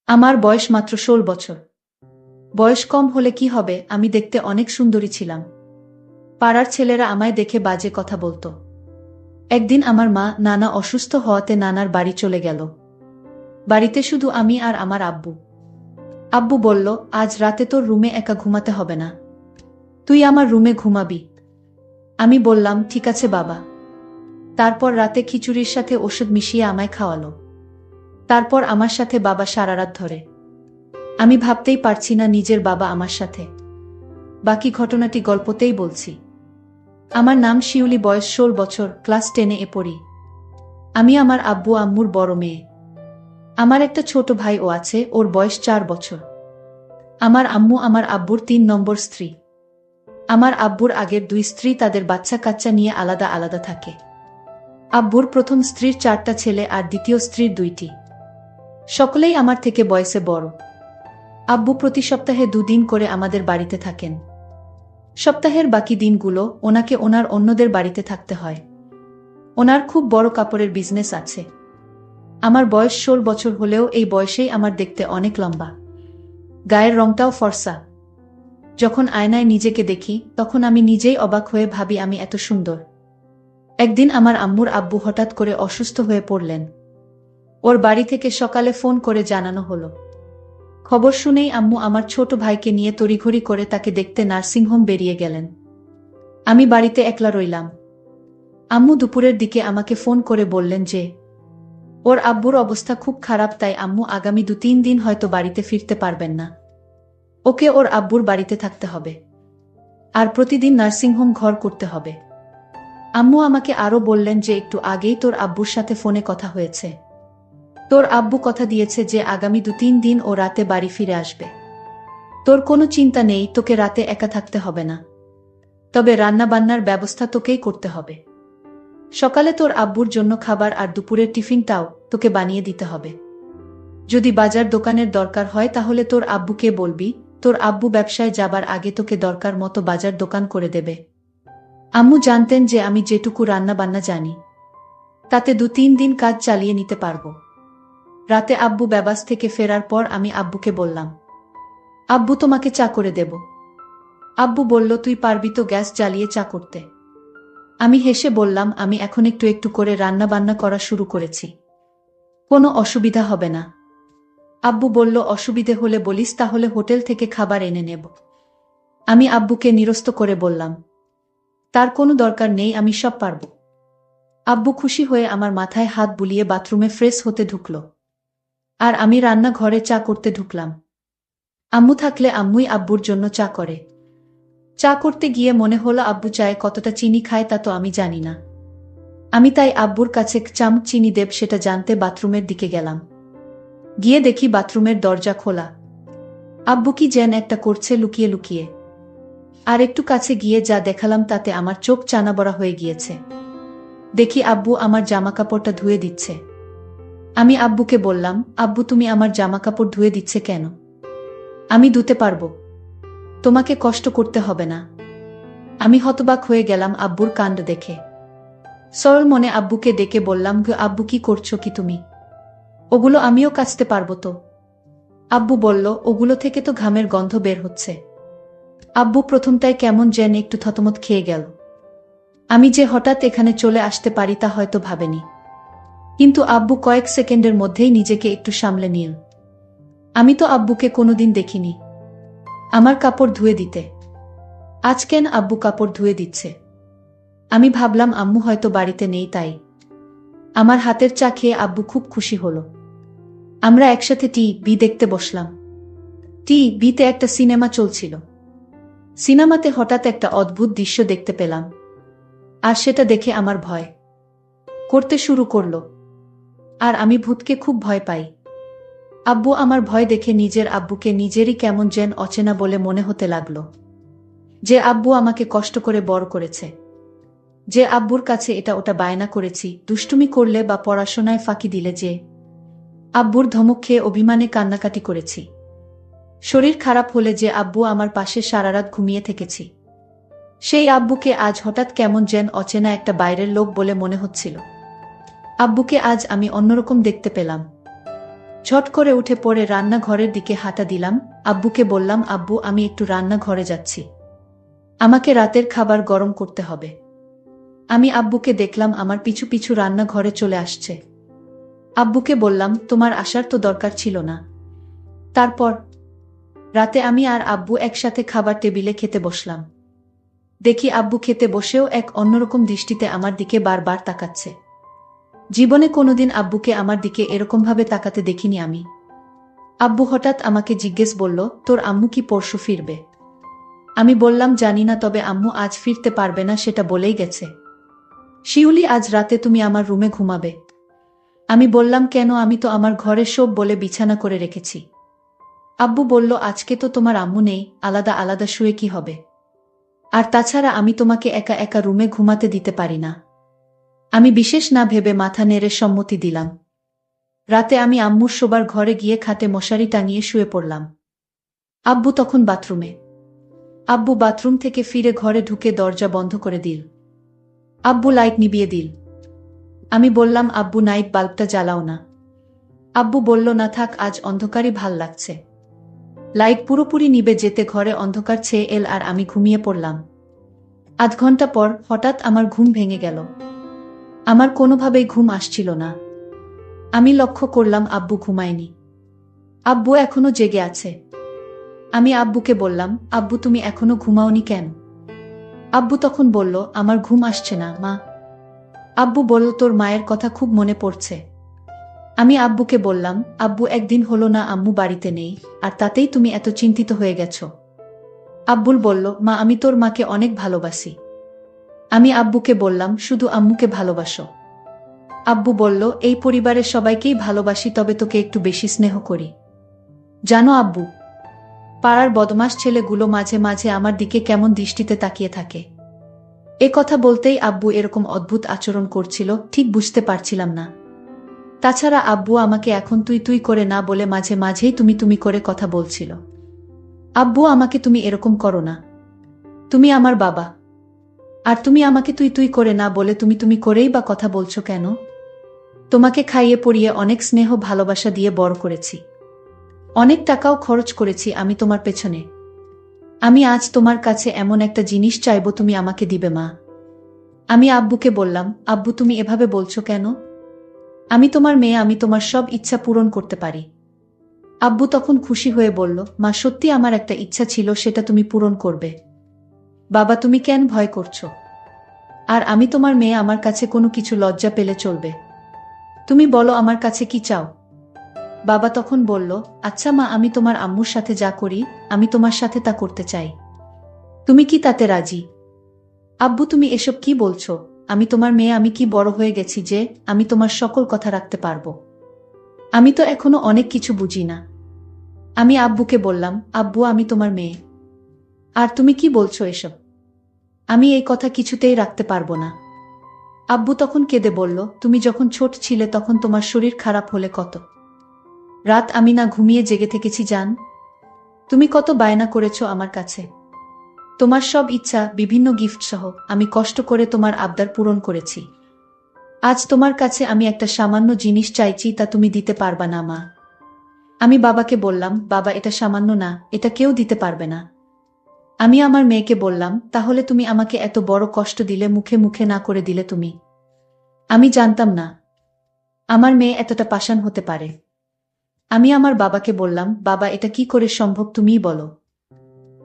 আমার বয়স মাত্র ১৬ বছর। বয়স কম হলে কি হবে, আমি দেখতে অনেক সুন্দরী ছিলাম। পাড়ার ছেলেরা আমায় দেখে বাজে কথা বলতো। একদিন আমার মা নানা অসুস্থ হওয়াতে নানার বাড়ি চলে গেল। বাড়িতে শুধু আমি আর আমার আব্বু। আব্বু বলল, আজ রাতে তোর রুমে একা ঘুমাতে হবে না, তুই আমার রুমে ঘুমাবি। আমি বললাম, ঠিক আছে বাবা। তারপর রাতে খিচুড়ির সাথে ওষুধ মিশিয়ে আমায় খাওয়ালো। তারপর আমার সাথে বাবা সারা রাত ধরে। আমি ভাবতেই পারছি না নিজের বাবা আমার সাথে। বাকি ঘটনাটি গল্পতেই বলছি। আমার নাম শিউলি, বয়স ১৬ বছর, ক্লাস 10-এ পড়ি। আমি আমার আব্বু আম্মুর বড় মেয়ে। আমার একটা ছোট ভাইও আছে, ওর বয়স ৪ বছর। আমার আম্মু আমার আব্বুর ৩ নম্বর স্ত্রী। আমার আব্বুর আগের ২ স্ত্রী তাদের বাচ্চা কাচ্চা নিয়ে আলাদা আলাদা থাকে। আব্বুর প্রথম স্ত্রীর ৪টা ছেলে আর দ্বিতীয় স্ত্রীর ২টি। সকলেই আমার থেকে বয়সে বড়। আব্বু প্রতি সপ্তাহে ২ দিন করে আমাদের বাড়িতে থাকেন। সপ্তাহের বাকি দিনগুলো ওনাকে ওনার অন্যদের বাড়িতে থাকতে হয়। ওনার খুব বড় কাপড়ের বিজনেস আছে। আমার বয়স ১৬ বছর হলেও এই বয়সেই আমার দেখতে অনেক লম্বা। গায়ের রংটাও ফর্সা। যখন আয়নায় নিজেকে দেখি তখন আমি নিজেই অবাক হয়ে ভাবি আমি এত সুন্দর। একদিন আমার আম্মুর আব্বু হঠাৎ করে অসুস্থ হয়ে পড়লেন। ওর বাড়ি থেকে সকালে ফোন করে জানানো হলো। খবর শুনেই আম্মু আমার ছোট ভাইকে নিয়ে তড়িঘড়ি করে তাকে দেখতে নার্সিংহোম বেরিয়ে গেলেন। আমি বাড়িতে একলা রইলাম। আম্মু দুপুরের দিকে আমাকে ফোন করে বললেন যে ওর আব্বুর অবস্থা খুব খারাপ, তাই আম্মু আগামী ২-৩ দিন হয়তো বাড়িতে ফিরতে পারবেন না। ওকে ওর আব্বুর বাড়িতে থাকতে হবে আর প্রতিদিন নার্সিংহোম ঘর করতে হবে। আম্মু আমাকে আরও বললেন যে একটু আগেই তোর আব্বুর সাথে ফোনে কথা হয়েছে। তোর আব্বু কথা দিয়েছে যে আগামী ২-৩ দিন ও রাতে বাড়ি ফিরে আসবে। তোর কোনো চিন্তা নেই, তোকে রাতে একা থাকতে হবে না। তবে রান্না বান্নার ব্যবস্থা তোকেই করতে হবে। সকালে তোর আব্বুর জন্য খাবার আর দুপুরের টিফিনটাও তোকে বানিয়ে দিতে হবে। যদি বাজার দোকানের দরকার হয় তাহলে তোর আব্বুকে বলবি, তোর আব্বু ব্যবসায় যাবার আগে তোকে দরকার মতো বাজার দোকান করে দেবে। আম্মু জানতেন যে আমি যেটুকু রান্না বান্না জানি তাতে ২-৩ দিন কাজ চালিয়ে নিতে পারবো। রাতে আব্বু ব্যবাস থেকে ফেরার পর আমি আব্বুকে বললাম, আব্বু তোমাকে চা করে দেব। আব্বু বলল, তুই পারবি তো গ্যাস জ্বালিয়ে চা করতে? আমি হেসে বললাম, আমি এখন একটু একটু করে রান্না বান্না করা শুরু করেছি, কোনো অসুবিধা হবে না। আব্বু বলল, অসুবিধে হলে বলিস, তাহলে হোটেল থেকে খাবার এনে নেব। আমি আব্বুকে নিরস্ত করে বললাম, তার কোনো দরকার নেই, আমি সব পারব। আব্বু খুশি হয়ে আমার মাথায় হাত বুলিয়ে বাথরুমে ফ্রেশ হতে ঢুকল আর আমি রান্নাঘরে চা করতে ঢুকলাম। আম্মু থাকলে আম্মুই আব্বুর জন্য চা করে। চা করতে গিয়ে মনে হলো আব্বু চায়ে কতটা চিনি খায় তা তো আমি জানি না। আমি তাই আব্বুর কাছে চামচ চিনি দেব সেটা জানতে বাথরুমের দিকে গেলাম। গিয়ে দেখি বাথরুমের দরজা খোলা। আব্বু কি যেন একটা করছে লুকিয়ে লুকিয়ে। আর একটু কাছে গিয়ে যা দেখালাম তাতে আমার চোখ চানাবড়া হয়ে গিয়েছে। দেখি আব্বু আমার জামাকাপড়টা ধুয়ে দিচ্ছে। আমি আব্বুকে বললাম, আব্বু তুমি আমার জামাকাপড় ধুয়ে দিচ্ছে কেন? আমি ধুতে পারবো, তোমাকে কষ্ট করতে হবে না। আমি হতবাক হয়ে গেলাম আব্বুর কাণ্ড দেখে। সরল মনে আব্বুকে ডেকে বললাম, আব্বু কি করছো কি তুমি? ওগুলো আমিও কাচতে পারবো তো? আব্বু বলল, ওগুলো থেকে তো ঘামের গন্ধ বের হচ্ছে। আব্বু প্রথমটায় কেমন যেন একটু থতমত খেয়ে গেল। আমি যে হঠাৎ এখানে চলে আসতে পারি তা হয়তো ভাবেনি। কিন্তু আব্বু কয়েক সেকেন্ডের মধ্যেই নিজেকে একটু সামলে নিল। আমি তো আব্বুকে কোনোদিন দেখিনি আমার কাপড় ধুয়ে দিতে। আজ কেন আব্বু কাপড় ধুয়ে দিচ্ছে? আমি ভাবলাম আম্মু হয়তো বাড়িতে নেই তাই। আমার হাতের চা খেয়ে আব্বু খুব খুশি হলো। আমরা একসাথে টিভি দেখতে বসলাম। টিভিতে একটা সিনেমা চলছিল। সিনেমাতে হঠাৎ একটা অদ্ভুত দৃশ্য দেখতে পেলাম আর সেটা দেখে আমার ভয় করতে শুরু করলো। আর আমি ভূতকে খুব ভয় পাই। আব্বু আমার ভয় দেখে নিজের আব্বুকে নিজেরই কেমন যেন অচেনা বলে মনে হতে লাগলো। যে আব্বু আমাকে কষ্ট করে বড় করেছে, যে আব্বুর কাছে এটা ওটা বায়না করেছি, দুষ্টুমি করলে বা পড়াশোনায় ফাঁকি দিলে, যে আব্বুর ধমক খেয়ে অভিমানে কান্নাকাটি করেছি, শরীর খারাপ হলে যে আব্বু আমার পাশে সারারাত ঘুমিয়ে থেকেছি, সেই আব্বুকে আজ হঠাৎ কেমন যেন অচেনা একটা বাইরের লোক বলে মনে হচ্ছিল। আব্বুকে আজ আমি অন্যরকম দেখতে পেলাম। ঝট করে উঠে পড়ে রান্নাঘরের দিকে হাঁটা দিলাম। আব্বুকে বললাম, আব্বু আমি একটু রান্নাঘরে যাচ্ছি, আমাকে রাতের খাবার গরম করতে হবে। আমি আব্বুকে দেখলাম আমার পিছু পিছু রান্নাঘরে চলে আসছে। আব্বুকে বললাম, তোমার আসার তো দরকার ছিল না। তারপর রাতে আমি আর আব্বু একসাথে খাবার টেবিলে খেতে বসলাম। দেখি আব্বু খেতে বসেও এক অন্যরকম দৃষ্টিতে আমার দিকে বারবার তাকাচ্ছে। জীবনে কোনোদিন আব্বুকে আমার দিকে এরকমভাবে তাকাতে দেখিনি আমি। আব্বু হঠাৎ আমাকে জিজ্ঞেস করল, তোর আম্মু কি পরশু ফিরবে? আমি বললাম, জানি না, তবে আম্মু আজ ফিরতে পারবে না সেটা বলেই গেছে। শিউলি, আজ রাতে তুমি আমার রুমে ঘুমাবে। আমি বললাম, কেন? আমি তো আমার ঘরে সব বলে বিছানা করে রেখেছি। আব্বু বলল, আজকে তো তোমার আম্মু নেই, আলাদা আলাদা শুয়ে কি হবে? আর তাছাড়া আমি তোমাকে একা একা রুমে ঘুমাতে দিতে পারি না। আমি বিশেষ না ভেবে মাথা নেড়ে সম্মতি দিলাম। রাতে আমি আম্মুর শোবার ঘরে গিয়ে খাটে মশারি টাঙিয়ে শুয়ে পড়লাম। আব্বু তখন বাথরুমে। আব্বু বাথরুম থেকে ফিরে ঘরে ঢুকে দরজা বন্ধ করে দিল। আব্বু লাইট নিভিয়ে দিল। আমি বললাম, আব্বু নাইট বাল্বটা জ্বালাও না। আব্বু বলল, না থাক, আজ অন্ধকারই ভাল লাগছে। লাইট পুরোপুরি নিভে যেতে ঘরে অন্ধকার ছেয়ে এল আর আমি ঘুমিয়ে পড়লাম। আধ ঘন্টা পর হঠাৎ আমার ঘুম ভেঙে গেল। আমার কোনোভাবেই ঘুম আসছিল না। আমি লক্ষ্য করলাম আব্বু ঘুমায়নি। আব্বু এখনো জেগে আছে। আমি আব্বুকে বললাম, আব্বু তুমি এখনো ঘুমাওনি কেন? আব্বু তখন বলল, আমার ঘুম আসছে না মা। আব্বু বলল, তোর মায়ের কথা খুব মনে পড়ছে। আমি আব্বুকে বললাম, আব্বু একদিন হলো না আম্মু বাড়িতে নেই, আর তাতেই তুমি এত চিন্তিত হয়ে গেছো। আব্বুল বলল, মা আমি তোর মাকে অনেক ভালোবাসি। আমি আব্বুকে বললাম, শুধু আম্মুকে ভালোবাসো? আব্বু বলল, এই পরিবারের সবাইকেই ভালোবাসি, তবে তোকে একটু বেশি স্নেহ করি। জানো আব্বু, পাড়ার বদমাস ছেলেগুলো মাঝে মাঝে আমার দিকে কেমন দৃষ্টিতে তাকিয়ে থাকে। এ কথা বলতেই আব্বু এরকম অদ্ভুত আচরণ করছিল, ঠিক বুঝতে পারছিলাম না। তাছাড়া আব্বু আমাকে এখন তুই তুই করে না বলে মাঝে মাঝেই তুমি তুমি করে কথা বলছিল। আব্বু, আমাকে তুমি এরকম করো না, তুমি আমার বাবা। আর তুমি আমাকে তুই তুই করে না বলে তুমি তুমি করেই বা কথা বলছো কেন? তোমাকে খাইয়ে পরিয়ে অনেক স্নেহ ভালোবাসা দিয়ে বড় করেছি, অনেক টাকাও খরচ করেছি আমি তোমার পেছনে। আমি আজ তোমার কাছে এমন একটা জিনিস চাইবো, তুমি আমাকে দিবে মা? আমি আব্বুকে বললাম, আব্বু তুমি এভাবে বলছো কেন? আমি তোমার মেয়ে, আমি তোমার সব ইচ্ছা পূরণ করতে পারি। আব্বু তখন খুশি হয়ে বলল, মা সত্যি আমার একটা ইচ্ছা ছিল, সেটা তুমি পূরণ করবে। বাবা তুমি কেন ভয় করছো? আর আমি তোমার মেয়ে, আমার কাছে কোনো কিছু লজ্জা পেলে চলবে। তুমি বলো আমার কাছে কি চাও? বাবা তখন বলল, আচ্ছা মা, আমি তোমার আম্মুর সাথে যা করি আমি তোমার সাথে তা করতে চাই, তুমি কি তাতে রাজি? আব্বু তুমি এসব কি বলছো? আমি তোমার মেয়ে, আমি কি বড় হয়ে গেছি যে আমি তোমার সকল কথা রাখতে পারবো? আমি তো এখনো অনেক কিছু বুঝি না। আমি আব্বুকে বললাম, আব্বু আমি তোমার মেয়ে, আর তুমি কি বলছো এসব? আমি এই কথা কিছুতেই রাখতে পারবো না। আব্বু তখন কেঁদে বলল, তুমি যখন ছোট ছিলে তখন তোমার শরীর খারাপ হলে কত রাত আমি না ঘুমিয়ে জেগে থেকেছি জান। তুমি কত বায়না করেছো আমার কাছে। তোমার সব ইচ্ছা, বিভিন্ন গিফট সহ আমি কষ্ট করে তোমার আবদার পূরণ করেছি। আজ তোমার কাছে আমি একটা সামান্য জিনিস চাইছি, তা তুমি দিতে পারবা না মা। আমি বাবাকে বললাম, বাবা এটা সামান্য না, এটা কেউ দিতে পারবে না। আমি আমার মেয়েকে বললাম, তাহলে তুমি আমাকে এত বড় কষ্ট দিলে, মুখে মুখে না করে দিলে তুমি? আমি জানতাম না আমার মেয়ে এতটা পাষাণ হতে পারে। আমি আমার বাবাকে বললাম, বাবা এটা কি করে সম্ভব, তুমিই বলো।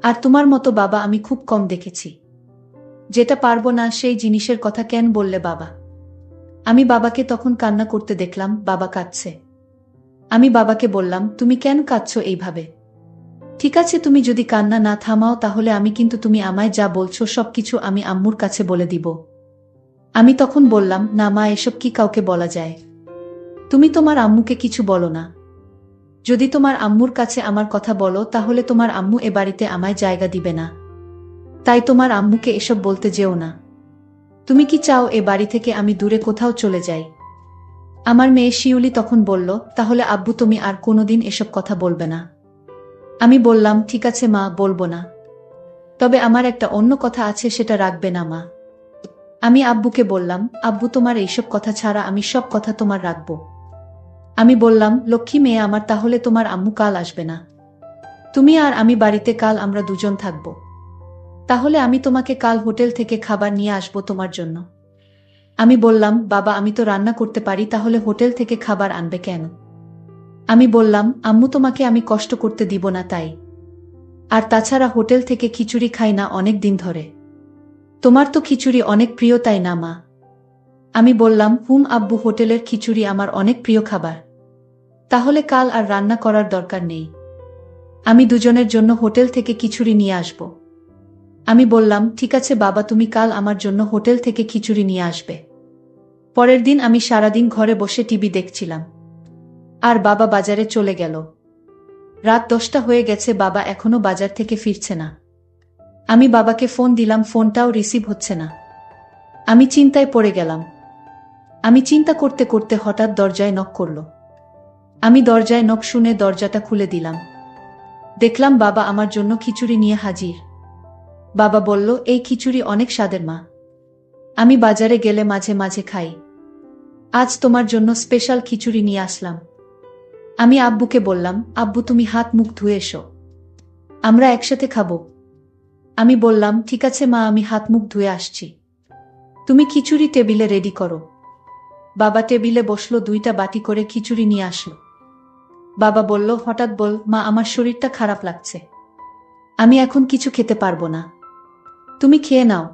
আর তোমার মতো বাবা আমি খুব কম দেখেছি। যেটা পারবো না সেই জিনিসের কথা কেন বললে বাবা? আমি বাবাকে তখন কান্না করতে দেখলাম, বাবা কাঁদছে। আমি বাবাকে বললাম, তুমি কেন কাঁদছো এইভাবে? ঠিক আছে, তুমি যদি কান্না না থামাও তাহলে আমি কিন্তু তুমি আমায় যা বলছো সবকিছু আমি আম্মুর কাছে বলে দিব। আমি তখন বললাম, না মা, এসব কি কাউকে বলা যায়? তুমি তোমার আম্মুকে কিছু বলো না। যদি তোমার আম্মুর কাছে আমার কথা বলো তাহলে তোমার আম্মু এ বাড়িতে আমায় জায়গা দিবে না। তাই তোমার আম্মুকে এসব বলতে যেও না। তুমি কি চাও এ বাড়ি থেকে আমি দূরে কোথাও চলে যাই? আমার মেয়ে শিউলি তখন বলল, তাহলে আব্বু তুমি আর কোনোদিন এসব কথা বলবে না? আমি বললাম, ঠিক আছে মা, বলবো না। তবে আমার একটা অন্য কথা আছে, সেটা রাখবে না মা? আমি আব্বুকে বললাম, আব্বু তোমার এইসব কথা ছাড়া আমি সব কথা তোমার রাখবো। আমি বললাম, লক্ষ্মী মেয়ে আমার, তাহলে তোমার আম্মু কাল আসবে না? তুমি আর আমি বাড়িতে কাল আমরা দুজন থাকব। তাহলে আমি তোমাকে কাল হোটেল থেকে খাবার নিয়ে আসব তোমার জন্য। আমি বললাম, বাবা আমি তো রান্না করতে পারি, তাহলে হোটেল থেকে খাবার আনবে কেন? আমি বললাম, আম্মু তোমাকে আমি কষ্ট করতে দিব না তাই। আর তাছাড়া হোটেল থেকে খিচুড়ি খাই না অনেক দিন ধরে। তোমার তো খিচুড়ি অনেক প্রিয় তাই না মা? আমি বললাম, আব্বু, হোটেলের খিচুড়ি আমার অনেক প্রিয় খাবার। তাহলে কাল আর রান্না করার দরকার নেই। আমি দুজনের জন্য হোটেল থেকে খিচুড়ি নিয়ে আসব। আমি বললাম, ঠিক আছে বাবা, তুমি কাল আমার জন্য হোটেল থেকে খিচুড়ি নিয়ে আসবে। পরের দিন আমি সারাদিন ঘরে বসে টিভি দেখছিলাম। আর বাবা বাজারে চলে গেল। রাত 10টা হয়ে গেছে, বাবা এখনো বাজার থেকে ফিরছে না। আমি বাবাকে ফোন দিলাম, ফোনটাও রিসিভ হচ্ছে না। আমি চিন্তায় পড়ে গেলাম। আমি চিন্তা করতে করতে হঠাৎ দরজায় নক করল। আমি দরজায় নক শুনে দরজাটা খুলে দিলাম। দেখলাম বাবা আমার জন্য খিচুড়ি নিয়ে হাজির। বাবা বলল, এই খিচুড়ি অনেক স্বাদের মা। আমি বাজারে গেলে মাঝে মাঝে খাই। আজ তোমার জন্য স্পেশাল খিচুড়ি নিয়ে আসলাম। আমি আব্বুকে বললাম, আব্বু তুমি হাত মুখ ধুয়ে এসো, আমরা একসাথে খাবো। আমি বললাম, ঠিক আছে মা, আমি হাত মুখ ধুয়ে আসছি। তুমি খিচুড়ি টেবিলে রেডি করো। বাবা টেবিলে বসলো, 2টা বাটি করে খিচুড়ি নিয়ে আসলো। বাবা বলল, হঠাৎ বল মা, আমার শরীরটা খারাপ লাগছে, আমি এখন কিছু খেতে পারবো না, তুমি খেয়ে নাও।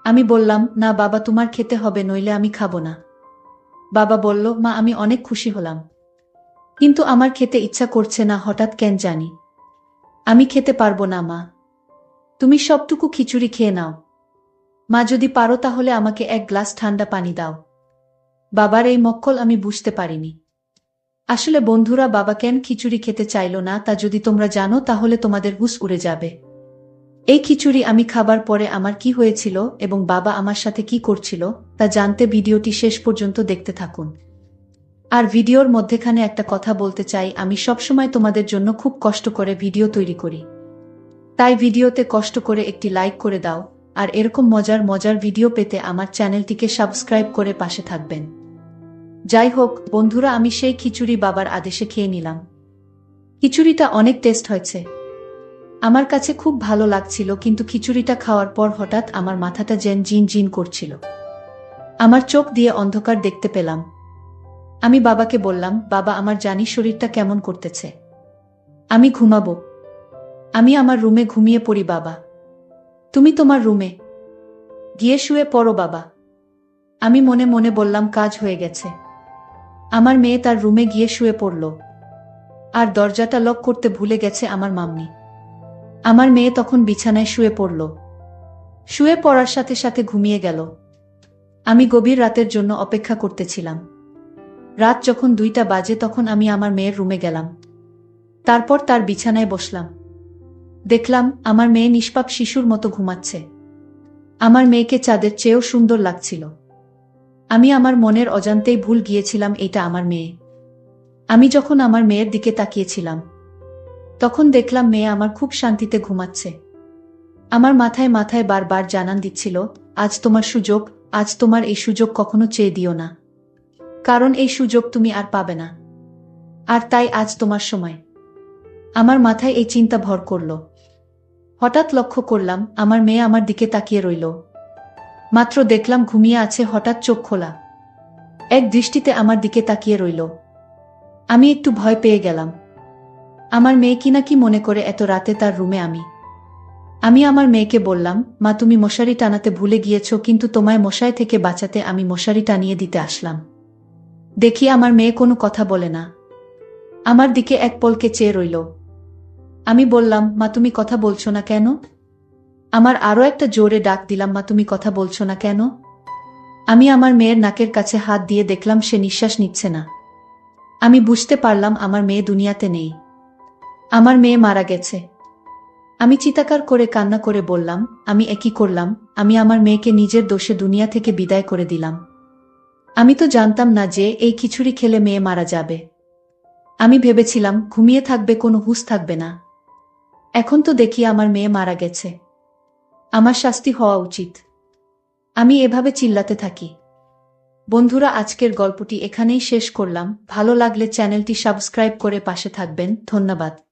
আমি বললাম, না বাবা, তোমার খেতে হবে, নইলে আমি খাবো না। বাবা বলল, মা আমি অনেক খুশি হলাম, কিন্তু আমার খেতে ইচ্ছা করছে না হঠাৎ কেন জানি। আমি খেতে পারবো না মা, তুমি সবটুকু খিচুড়ি খেয়ে নাও। মা যদি পারো তাহলে আমাকে 1 গ্লাস ঠান্ডা পানি দাও। বাবার এই মক্কল আমি বুঝতে পারিনি। আসলে বন্ধুরা, বাবা কেন খিচুড়ি খেতে চাইল না তা যদি তোমরা জানো তাহলে তোমাদের হুঁশ উড়ে যাবে। এই খিচুড়ি আমি খাবার পরে আমার কি হয়েছিল এবং বাবা আমার সাথে কি করছিল তা জানতে ভিডিওটি শেষ পর্যন্ত দেখতে থাকুন। আর ভিডিওর মধ্যেখানে একটা কথা বলতে চাই, আমি সবসময় তোমাদের জন্য খুব কষ্ট করে ভিডিও তৈরি করি, তাই ভিডিওতে কষ্ট করে একটি লাইক করে দাও, আর এরকম মজার মজার ভিডিও পেতে আমার চ্যানেলটিকে সাবস্ক্রাইব করে পাশে থাকবেন। যাই হোক বন্ধুরা, আমি সেই খিচুড়ি বাবার আদেশে খেয়ে নিলাম। খিচুড়িটা অনেক টেস্ট হয়েছে, আমার কাছে খুব ভালো লাগছিল, কিন্তু খিচুড়িটা খাওয়ার পর হঠাৎ আমার মাথাটা যেন জিন জিন করছিল। আমার চোখ দিয়ে অন্ধকার দেখতে পেলাম। আমি বাবাকে বললাম, বাবা আমার জানি শরীরটা কেমন করতেছে, আমি ঘুমাবো, আমি আমার রুমে ঘুমিয়ে পড়ি। বাবা তুমি তোমার রুমে গিয়ে শুয়ে পড়ো বাবা। আমি মনে মনে বললাম, কাজ হয়ে গেছে। আমার মেয়ে তার রুমে গিয়ে শুয়ে পড়ল, আর দরজাটা লক করতে ভুলে গেছে আমার মাম্মি। আমার মেয়ে তখন বিছানায় শুয়ে পড়ল, শুয়ে পড়ার সাথে সাথে ঘুমিয়ে গেল। আমি গভীর রাতের জন্য অপেক্ষা করতেছিলাম। রাত যখন 2টা বাজে তখন আমি আমার মেয়ের রুমে গেলাম। তারপর তার বিছানায় বসলাম। দেখলাম আমার মেয়ে নিষ্পাপ শিশুর মতো ঘুমাচ্ছে। আমার মেয়েকে চাঁদের চেয়েও সুন্দর লাগছিল। আমি আমার মনের অজান্তেই ভুল গিয়েছিলাম এটা আমার মেয়ে। আমি যখন আমার মেয়ের দিকে তাকিয়েছিলাম তখন দেখলাম মেয়ে আমার খুব শান্তিতে ঘুমাচ্ছে। আমার মাথায় মাথায় বারবার জানান দিচ্ছিল, আজ তোমার সুযোগ, আজ তোমার এই সুযোগ কখনো চেয়ে দিও না, কারণ এই সুযোগ তুমি আর পাবে না, আর তাই আজ তোমার সময়। আমার মাথায় এই চিন্তা ভর করল। হঠাৎ লক্ষ্য করলাম আমার মেয়ে আমার দিকে তাকিয়ে রইল। মাত্র দেখলাম ঘুমিয়ে আছে, হঠাৎ চোখ খোলা, এক দৃষ্টিতে আমার দিকে তাকিয়ে রইল। আমি একটু ভয় পেয়ে গেলাম। আমার মেয়ে কিনা কি মনে করে এত রাতে তার রুমে আমি আমার মেয়েকে বললাম, মা তুমি মশারি টানাতে ভুলে গিয়েছ, কিন্তু তোমায় মশায় থেকে বাঁচাতে আমি মশারি টানিয়ে দিতে আসলাম। দেখি আমার মেয়ে কোনো কথা বলে না, আমার দিকে এক পলকে চেয়ে রইল। আমি বললাম, মা তুমি কথা বলছো না কেন? আমার আরো একটা জোরে ডাক দিলাম, মা তুমি কথা বলছো না কেন? আমি আমার মেয়ের নাকের কাছে হাত দিয়ে দেখলাম সে নিঃশ্বাস নিচ্ছে না। আমি বুঝতে পারলাম আমার মেয়ে দুনিয়াতে নেই, আমার মেয়ে মারা গেছে। আমি চিৎকার করে কান্না করে বললাম, আমি একই করলাম, আমি আমার মেয়েকে নিজের দোষে দুনিয়া থেকে বিদায় করে দিলাম। আমি তো জানতাম না যে এই খিচুড়ি খেলে মেয়ে মারা যাবে। আমি ভেবেছিলাম ঘুমিয়ে থাকবে, কোনো হুঁশ থাকবে না। এখন তো দেখি আমার মেয়ে মারা গেছে, আমার শাস্তি হওয়া উচিত। আমি এভাবে চিল্লাতে থাকি। বন্ধুরা, আজকের গল্পটি এখানেই শেষ করলাম। ভালো লাগলে চ্যানেলটি সাবস্ক্রাইব করে পাশে থাকবেন। ধন্যবাদ।